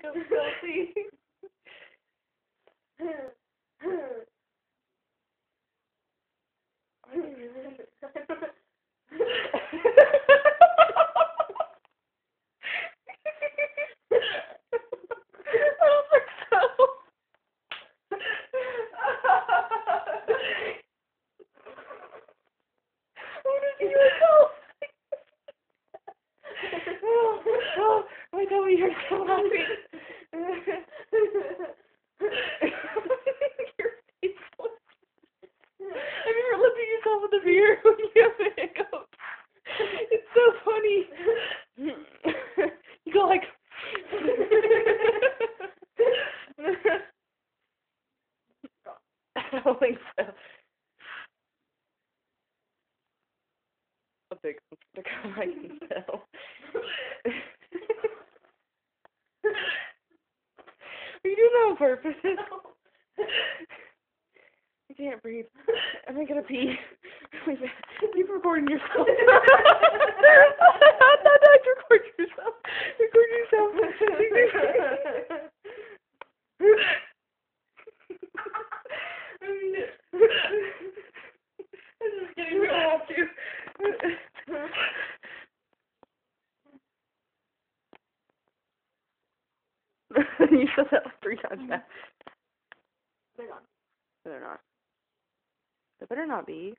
so filthy. My tummy hurts so happy. Your face was... Have you ever looked at yourself in the mirror when you have a hiccup? It's so funny. You go like... I don't think so. A big one, I can tell. Are you doing that on purpose? I can't breathe. Am I gonna pee? Keep recording yourself. Not record yourself. Record yourself. I'm just kidding. We don't have to. You said that like 3 times now. They're not. They're not. They better not be.